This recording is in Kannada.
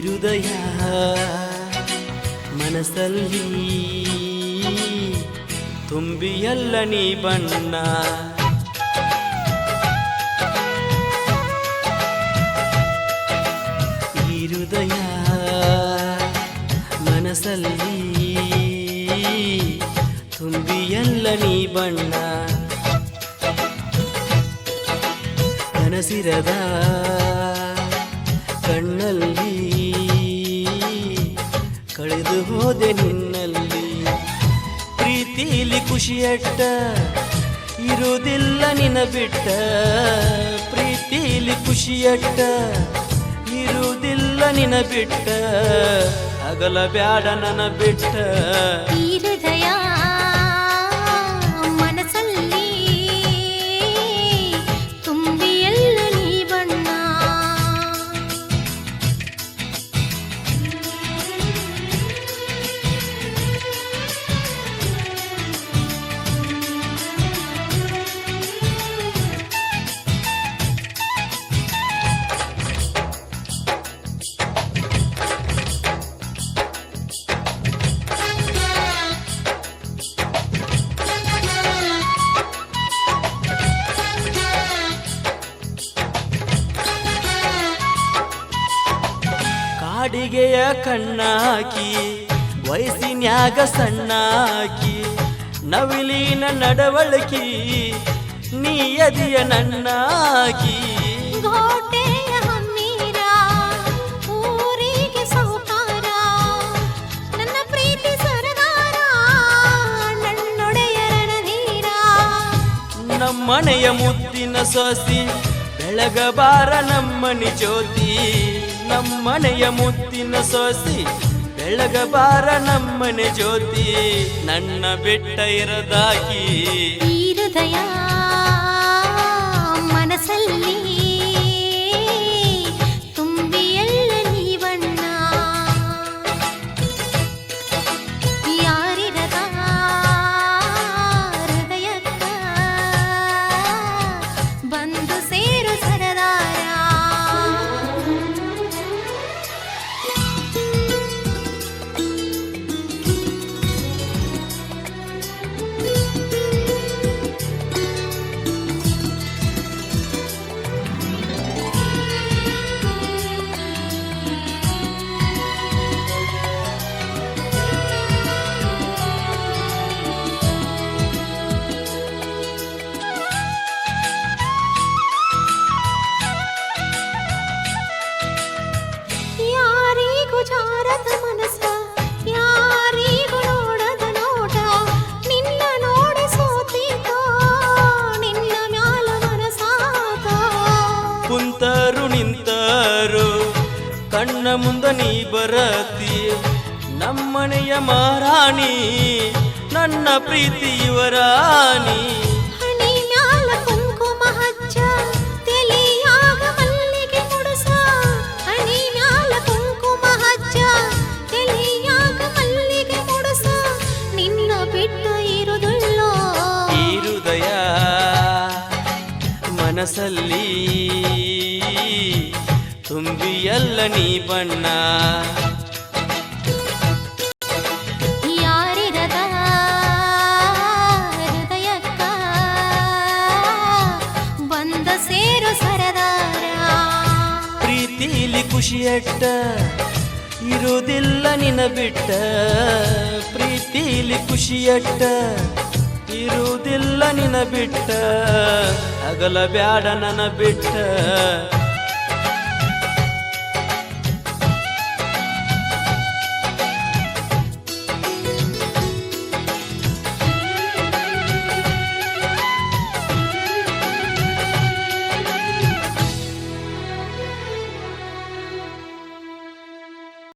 ಹೃದಯ ಮನಸ್ಸಲ್ಲಿ ತುಂಬಿಯಲ್ಲ ನೀ ಬಣ್ಣ. ಈ ಹೃದಯ ಮನಸ್ಸಲ್ಲಿ ತುಂಬಿಯಲ್ಲ ನೀ ಬಣ್ಣ. ಕನಸಿರದ ಕಣ್ಣಲ್ಲಿ ಕಳೆದು ಹೋದೆ ನಿನ್ನಲ್ಲಿ. ಪ್ರೀತಿಲಿ ಖುಷಿಯಟ್ಟ ಇರುವುದಿಲ್ಲ ನಿನ ಬಿಟ್ಟ. ಪ್ರೀತಿಲಿ ಖುಷಿಯಟ್ಟ ಇರುವುದಿಲ್ಲ ನಿನ ಬಿಟ್ಟ. ಅಗಲ ಬ್ಯಾಡ ನನ್ನ ಬಿಟ್ಟ. ಈ ಹೃದಯ ಮನಸ್ಸಲ್ಲಿ ತುಂಬಿಯಲ್ಲ ನೀ ಬಣ್ಣ. ಕಾಡಿಗೆಯ ಕಣ್ಣಾಕಿ ವಯಸ್ಸಿನ್ಯಾಗ ಸಣ್ಣಾಕಿ. ನವಿಲಿನ ನಡವಳಿಕೆ ನೀ ಎದೆಯ ನನ್ನಾಕಿ. ಗೋಟೆಯ ಹಮ್ಮೀರ ಊರಿಗೆ ಸೌಕಾರ. ನನ್ನ ಪ್ರೀತಿ ಸರದಾರ ನನ್ನೊಡೆಯ ರಣಧೀರ. ನಮ್ಮನೆಯ ಮುದ್ದಿನ ಸೊಸಿ ಬೆಳಗಬಾರ ನಮ್ಮನಿ ಜ್ಯೋತಿ. ನಮ್ಮನೆಯ ಮುದ್ದಿನ ಸೊಸಿ ಬೆಳಗಬಾರ ನಮ್ಮನೆ ಜ್ಯೋತಿ. ನನ್ನ ಬಿಟ್ಟ ಇರದಾಗಿ ಈ ಹೃದಯ ಮನಸ್ಸಲ್ಲಿ ತುಂಬಿಯಲ್ಲ ನೀ ಬಣ್ಣ. ಯಾರಿರದ ಹೃದಯಕ್ಕ ಬಂದು ಸೇರು ಸರದಾರ. ಯಾರಿಗೂ ಜಾರದ ಮನಸ್ಸ ಯಾರಿಗೂ ನೋಡದ ನೋಟ. ನಿನ್ನ ನೋಡಿ ಸೋತಿತೋ ನಿನ್ನ ಮ್ಯಾಲ ಮನಸಾತ. ಕುಂತರು ನಿಂತರು ಕಣ್ಣ ಮುಂದ ನೀ ಬರತಿ. ನಮ್ಮನೆಯ ಮಹಾರಾಣಿ ನನ್ನ ಪ್ರೀತಿ ಯುವರಾಣಿ. ಹಣಿ ಮ್ಯಾಲ ಕುಂಕುಮ ಹಚ್ಚ ತೆಲಿಯಾಗ ಮಲ್ಲಿಗೆ ಮುಡಸ. ಹಣಿ ಮ್ಯಾಲ ಕುಂಕುಮ ಹಚ್ಚ ತೆಲಿಯಾಗ ಮಲ್ಲಿಗೆ ಮುಡಸ. ನಿನ್ನ ಬಿಟ್ಟ ಇರುವುದಿಲ್ಲೋ ಈ ಹೃದಯ ಮನಸ್ಸಲ್ಲಿ ತುಂಬಿಯಲ್ಲ ನೀ ಬಣ್ಣ. ಯಾರಿರದ ಹೃದಯಕ್ಕ ಬಂದ ಸೇರು ಸರದಾರ. ಪ್ರೀತಿಲಿ ಖುಷಿಯಟ್ಟ ಇರುವುದಿಲ್ಲ ನಿನ ಬಿಟ್ಟ. ಪ್ರೀತಿಲಿ ಖುಷಿಯಟ್ಟ ಇರುವುದಿಲ್ಲ ನಿನ ಬಿಟ್ಟ. ಅಗಲ ಬ್ಯಾಡ ನನ್ನ ಬಿಟ್ಟ.